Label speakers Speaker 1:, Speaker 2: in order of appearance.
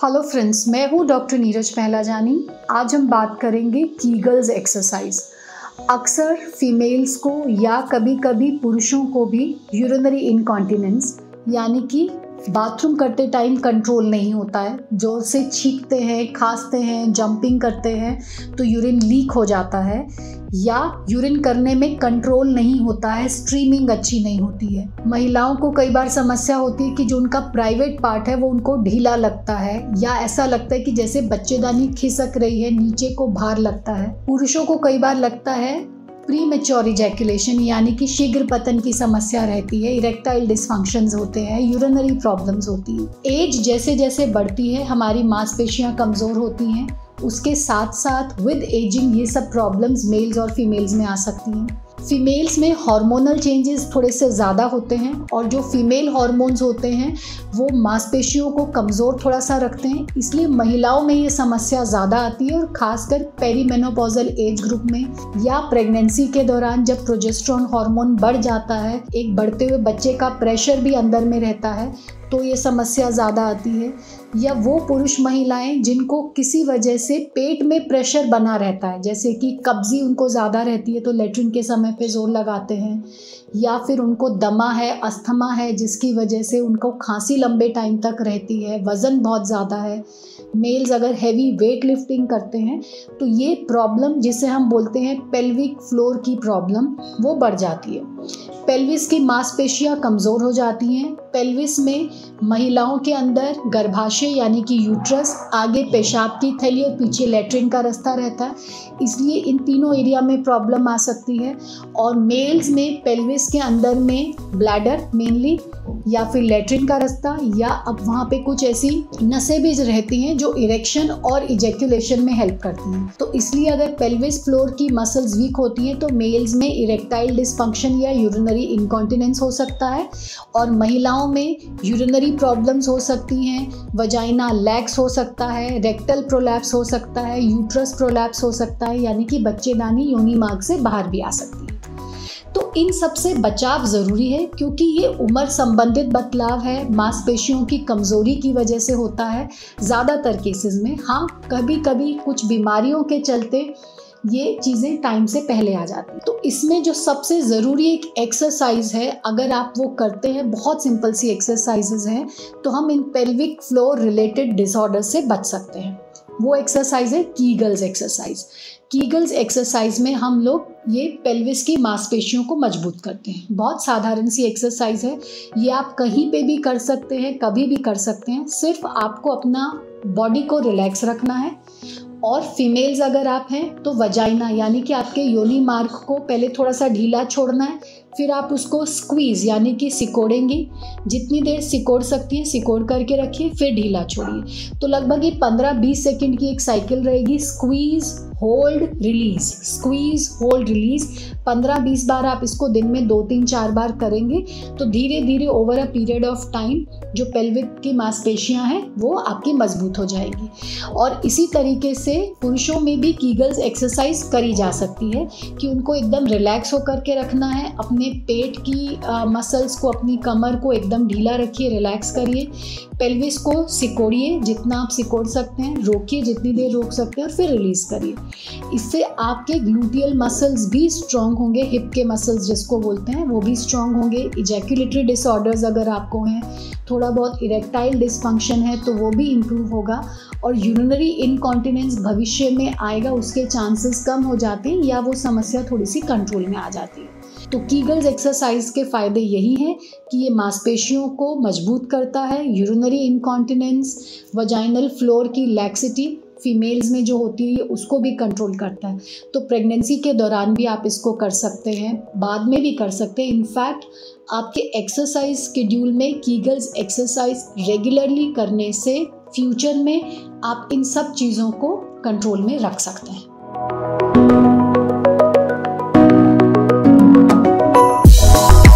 Speaker 1: Hello friends, मैं हूँ doctor Neeraj पहलाजानी। आज हम बात करेंगे कीगल्स एक्सरसाइज। अक्सर फीमेल्स को या कभी कभी पुरुषों को भी यूरिनरी इनकॉन्टिनेंस यानी कि बाथरूम करते टाइम कंट्रोल नहीं होता है। जोर से छींकते हैं, खांसते हैं, जंपिंग करते हैं तो यूरिन लीक हो जाता है या यूरिन करने में कंट्रोल नहीं होता है, स्ट्रीमिंग अच्छी नहीं होती है। महिलाओं को कई बार समस्या होती है कि जो उनका प्राइवेट पार्ट है वो उनको ढीला लगता है या ऐसा लगता है कि जैसे बच्चेदानी खिसक रही है, नीचे को भार लगता है। पुरुषों को कई बार लगता है प्री मैच्योर इजैकुलेशन यानी कि शीघ्र पतन की समस्या रहती है, इरेक्टाइल डिसफंक्शंस होते हैं, यूरिनरी प्रॉब्लम्स होती हैं। एज जैसे जैसे बढ़ती है हमारी मांसपेशियां कमज़ोर होती हैं, उसके साथ साथ विद एजिंग ये सब प्रॉब्लम्स मेल्स और फीमेल्स में आ सकती हैं। फीमेल्स में हार्मोनल चेंजेस थोड़े से ज़्यादा होते हैं और जो फीमेल हार्मोन्स होते हैं वो मांसपेशियों को कमज़ोर थोड़ा सा रखते हैं, इसलिए महिलाओं में ये समस्या ज़्यादा आती है और ख़ासकर पेरीमेनोपॉजल एज ग्रुप में या प्रेगनेंसी के दौरान जब प्रोजेस्टेरोन हार्मोन बढ़ जाता है, एक बढ़ते हुए बच्चे का प्रेशर भी अंदर में रहता है तो ये समस्या ज़्यादा आती है। या वो पुरुष महिलाएं जिनको किसी वजह से पेट में प्रेशर बना रहता है, जैसे कि कब्जी उनको ज़्यादा रहती है तो लेट्रिन के समय पे जोर लगाते हैं, या फिर उनको दमा है, अस्थमा है जिसकी वजह से उनको खांसी लंबे टाइम तक रहती है, वज़न बहुत ज़्यादा है। मेल्स अगर हैवी वेट लिफ्टिंग करते हैं तो ये प्रॉब्लम जिसे हम बोलते हैं पेल्विक फ्लोर की प्रॉब्लम वो बढ़ जाती है। पेल्विस की मांसपेशियां कमज़ोर हो जाती हैं। पेल्विस में महिलाओं के अंदर गर्भाशय यानी कि यूट्रस, आगे पेशाब की थैली और पीछे लेट्रिन का रास्ता रहता है, इसलिए इन तीनों एरिया में प्रॉब्लम आ सकती है। और मेल्स में पेल्विस के अंदर में ब्लैडर मेनली या फिर लेट्रिन का रास्ता या अब वहाँ पे कुछ ऐसी नसें भी रहती हैं जो इरेक्शन और इजैकुलेशन में हेल्प करती हैं। तो इसलिए अगर पेल्विस फ्लोर की मसल्स वीक होती हैं तो मेल्स में इरेक्टाइल डिसफंक्शन या यूरिनरी इनकॉन्टिनेंस हो सकता है और महिलाओं में यूरिनरी प्रॉब्लम्स हो सकती हैं, वजाइना लैक्स हो सकता है, रेक्टल प्रोलैप्स हो सकता है, यूट्रस प्रोलैप्स हो सकता है यानी कि बच्चेदानी योनि मार्ग से बाहर भी आ सकती है। तो इन सब से बचाव ज़रूरी है क्योंकि ये उम्र संबंधित बदलाव है, मांसपेशियों की कमज़ोरी की वजह से होता है ज़्यादातर केसेस में। हाँ, कभी कभी कुछ बीमारियों के चलते ये चीज़ें टाइम से पहले आ जाती हैं। तो इसमें जो सबसे ज़रूरी एक एक्सरसाइज है, अगर आप वो करते हैं, बहुत सिंपल सी एक्सरसाइजेज हैं, तो हम इन पेल्विक फ्लोर रिलेटेड डिसऑर्डर से बच सकते हैं। वो एक्सरसाइज है कीगल्स एक्सरसाइज। कीगल्स एक्सरसाइज में हम लोग ये पेल्विस की मांसपेशियों को मजबूत करते हैं। बहुत साधारण सी एक्सरसाइज है, ये आप कहीं पे भी कर सकते हैं, कभी भी कर सकते हैं। सिर्फ आपको अपना बॉडी को रिलैक्स रखना है। और फीमेल्स अगर आप हैं तो वजाइना यानी कि आपके योनि मार्ग को पहले थोड़ा सा ढीला छोड़ना है, फिर आप उसको स्क्वीज़ यानी कि सिकोड़ेंगी। जितनी देर सिकोड़ सकती हैं सिकोड़ करके रखिए, फिर ढीला छोड़िए। तो लगभग ये 15-20 सेकंड की एक साइकिल रहेगी। Squeeze, hold, release, squeeze, hold, release. 15-20 बार आप इसको दिन में 2-3-4 बार करेंगे तो धीरे धीरे over a period of time जो पेल्विक की मांसपेशियां हैं वो आपकी मजबूत हो जाएगी। और इसी तरीके से पुरुषों में भी कीगल्स एक्सरसाइज करी जा सकती है कि उनको एकदम रिलैक्स होकर के रखना है। अपने पेट की मसल्स को, अपनी कमर को एकदम ढीला रखिए, रिलैक्स करिए। पेल्विस को सिकोड़िए जितना आप सिकोड़ सकते हैं, रोकिए जितनी देर रोक सकते हैं और फिर रिलीज करिए। इससे आपके ग्लूटियल मसल्स भी स्ट्रांग होंगे, हिप के मसल्स जिसको बोलते हैं वो भी स्ट्रांग होंगे। इजैकुलेटरी डिसऑर्डर्स अगर आपको हैं, थोड़ा बहुत इरेक्टाइल डिसफंक्शन है तो वो भी इम्प्रूव होगा और यूरिनरी इनकॉन्टिनेंस भविष्य में आएगा, उसके चांसेस कम हो जाते हैं या वो समस्या थोड़ी सी कंट्रोल में आ जाती है। तो कीगल्स एक्सरसाइज के फ़ायदे यही हैं कि ये मांसपेशियों को मजबूत करता है, यूरिनरी इनकॉन्टिनेंस, वजाइनल फ्लोर की लैक्सिटी फीमेल्स में जो होती है उसको भी कंट्रोल करता है। तो प्रेगनेंसी के दौरान भी आप इसको कर सकते हैं, बाद में भी कर सकते हैं। इनफैक्ट आपके एक्सरसाइज शेड्यूल में कीगल्स एक्सरसाइज रेगुलरली करने से फ्यूचर में आप इन सब चीज़ों को कंट्रोल में रख सकते हैं।